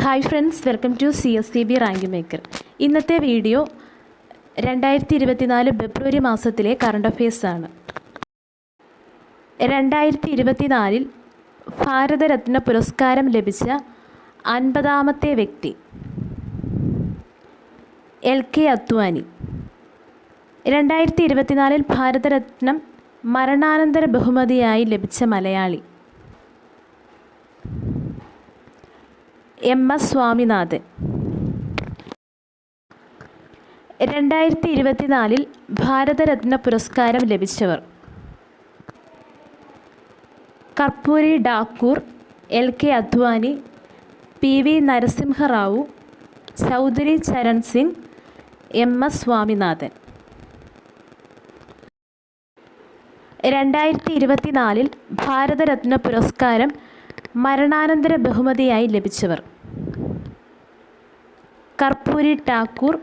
Hi friends, welcome to CSCB rank maker. ഇന്നത്തെ video 2024 ഫെബ്രുവരി മാസത്തിലെ കറണ്ട് അഫയേഴ്സാണ്. 2024 ഭാരതരത്ന പുരസ്കാരം ലഭിച്ച 50ാമത്തെ വ്യക്തി LK അദ്വാനി. 2024 ഭാരതരത്നം മരണാനന്തര ബഹുമതിയായി ലഭിച്ച മലയാളി MS സ്വാമിനാഥൻ. 2024 ഭാരതരത്ന പുരസ്കാരം ലഭിച്ചവർ: Karpoori Thakur, LK Advani, PV Narasimha Rao, Chaudhary Charan Singh, MS Swaminathan. 2024 Bharat Ratna പുരസ്കാരം മരണാനന്തര ബഹുമതിയായി ലഭിച്ചവർ: കർപ്പൂരി ഠാക്കൂർ,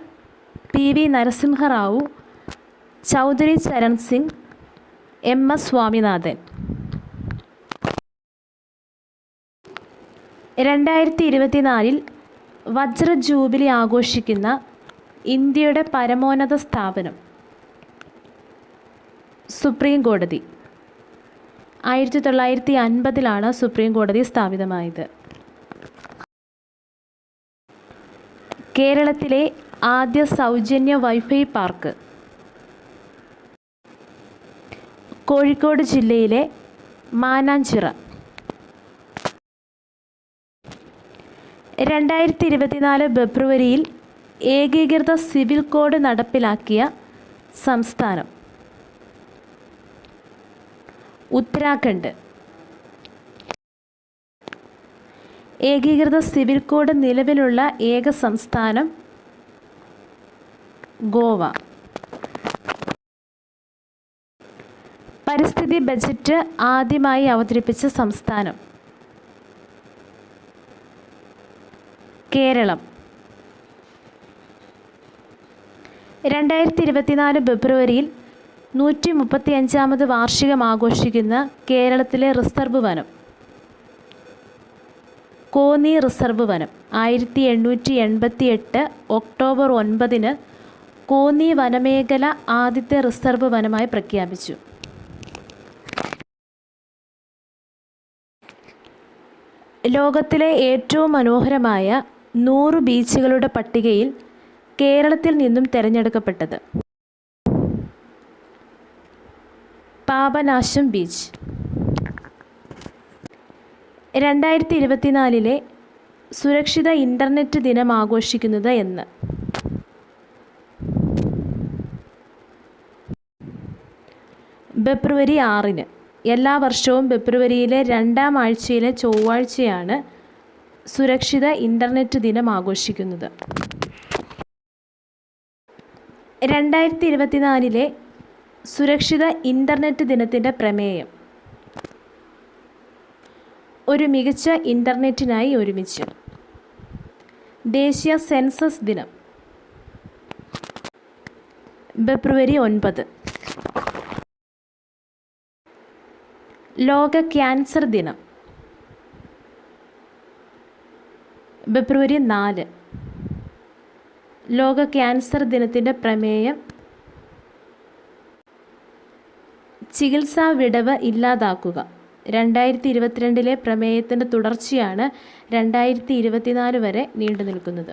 PV നരസിംഹ റാവു, ചൗധരി ചരൺ സിംഗ്, MS സ്വാമിനാഥൻ. 2024 വജ്ര ജൂബിലി ആഘോഷിക്കുന്ന ഇന്ത്യയുടെ പരമോന്നത സ്ഥാപനം സുപ്രീം കോടതി. 1950 സുപ്രീം കോടതി സ്ഥാപിതമായത്. കേരളത്തിലെ ആദ്യ സൗജന്യ വൈഫൈ പാർക്ക് കോഴിക്കോട് ജില്ലയിലെ മാനാഞ്ചിറ. 2024 ഫെബ്രുവരിയിൽ ഏകീകൃത സിവിൽ കോഡ് നടപ്പിലാക്കിയ സംസ്ഥാനം ഉത്തരാഖണ്ഡ്. ഏകീകൃത സിവിൽ കോഡ് നിലവിലുള്ള ഏക സംസ്ഥാനം ഗോവ. പരിസ്ഥിതി ബജറ്റ് ആദ്യമായി അവതരിപ്പിച്ച സംസ്ഥാനം കേരളം. 2024 ഫെബ്രുവരിയിൽ 135ാമത് വാർഷികം ആഘോഷിക്കുന്ന കേരളത്തിലെ റിസർവ് വനം കോന്നി റിസർവ് വനം. 1888 ഒക്ടോബർ 9 കോന്നി വനമേഖല ആദ്യത്തെ റിസർവ് വനമായി പ്രഖ്യാപിച്ചു. ലോകത്തിലെ ഏറ്റവും മനോഹരമായ 100 ബീച്ചുകളുടെ പട്ടികയിൽ കേരളത്തിൽ നിന്നും തിരഞ്ഞെടുക്കപ്പെട്ടത് പാപനാശം ബീച്ച്. 2024 സുരക്ഷിത ഇൻ്റർനെറ്റ് ദിനം ആഘോഷിക്കുന്നത് എന്ന്? ഫെബ്രുവരി 6. എല്ലാ വർഷവും ഫെബ്രുവരിയിലെ 2ാം ആഴ്ചയിലെ ചൊവ്വാഴ്ചയാണ് സുരക്ഷിത ഇൻ്റർനെറ്റ് ദിനം ആഘോഷിക്കുന്നത്. 2024 സുരക്ഷിത ഇൻ്റർനെറ്റ് ദിനത്തിൻ്റെ പ്രമേയം: ഒരു മികച്ച ഇൻ്റർനെറ്റിനായി ഒരുമിച്ച്. ദേശീയ സെൻസസ് ദിനം ഫെബ്രുവരി 9. ലോക ക്യാൻസർ ദിനം ഫെബ്രുവരി 4. ലോക ക്യാൻസർ ദിനത്തിൻ്റെ പ്രമേയം: ചികിത്സാ വിടവ് ഇല്ലാതാക്കുക. 2022 പ്രമേയത്തിൻ്റെ തുടർച്ചയാണ് 2024 വരെ നീണ്ടു നിൽക്കുന്നത്.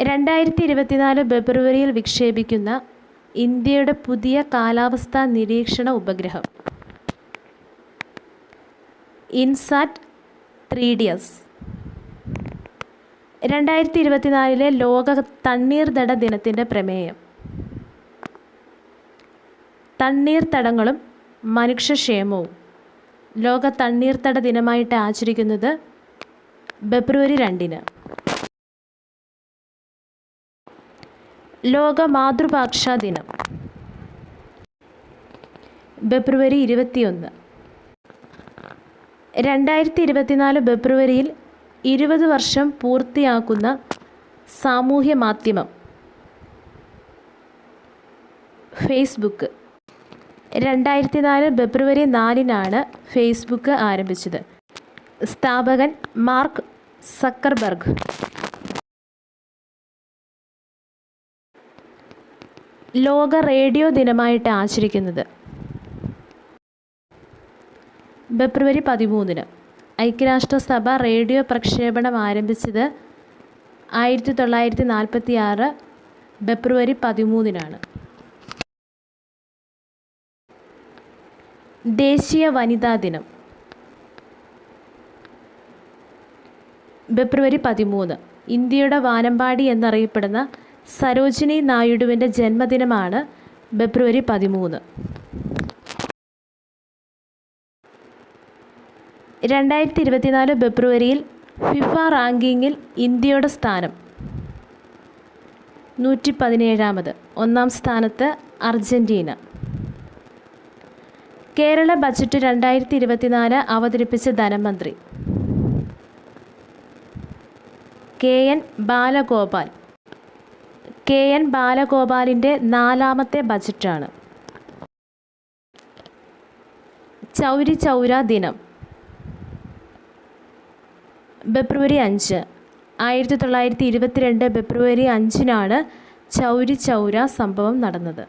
2024 ഫെബ്രുവരിയിൽ വിക്ഷേപിക്കുന്ന ഇന്ത്യയുടെ പുതിയ കാലാവസ്ഥാ നിരീക്ഷണ ഉപഗ്രഹം ഇൻസാറ്റ് 3DS. 2024 ലോക തണ്ണീർത്തട ദിനത്തിൻ്റെ പ്രമേയം: തണ്ണീർത്തടങ്ങളും മനുഷ്യക്ഷേമവും. ലോക തണ്ണീർത്തട ദിനമായിട്ട് ആചരിക്കുന്നത് ഫെബ്രുവരി 2. ലോക മാതൃഭാഷാ ദിനം ഫെബ്രുവരി 21. 2024 ഫെബ്രുവരിയിൽ 20 വർഷം പൂർത്തിയാക്കുന്ന സാമൂഹ്യ മാധ്യമം ഫേസ്ബുക്ക്. 2004 ഫെബ്രുവരി 4 ഫേസ്ബുക്ക് ആരംഭിച്ചത്. സ്ഥാപകൻ മാർക്ക് സക്കർബർഗ്. ലോക റേഡിയോ ദിനമായിട്ട് ആചരിക്കുന്നത് ഫെബ്രുവരി 13. ഐക്യരാഷ്ട്രസഭ റേഡിയോ പ്രക്ഷേപണം ആരംഭിച്ചത് 1946 ഫെബ്രുവരി 13. ദേശീയ വനിതാ ദിനം ഫെബ്രുവരി 13. ഇന്ത്യയുടെ വാനമ്പാടി എന്നറിയപ്പെടുന്ന സരോജിനി നായിഡുവിൻ്റെ ജന്മദിനമാണ് ഫെബ്രുവരി 13. 2024 ഫെബ്രുവരിയിൽ ഫിഫ റാങ്കിങ്ങിൽ ഇന്ത്യയുടെ സ്ഥാനം 117. 1-ാം സ്ഥാനത്ത് അർജൻറ്റീന. കേരള ബജറ്റ് 2024 അവതരിപ്പിച്ച ധനമന്ത്രി കെ.എൻ. ബാലഗോപാൽ. കെ.എൻ. ബാലഗോപാലിൻ്റെ 4ാമത്തെ ബജറ്റാണ്. ചൗരി ചൗര ദിനം ഫെബ്രുവരി 5. 1922 ഫെബ്രുവരി 5-നാണ് ചൗരി ചൗര സംഭവം നടന്നത്.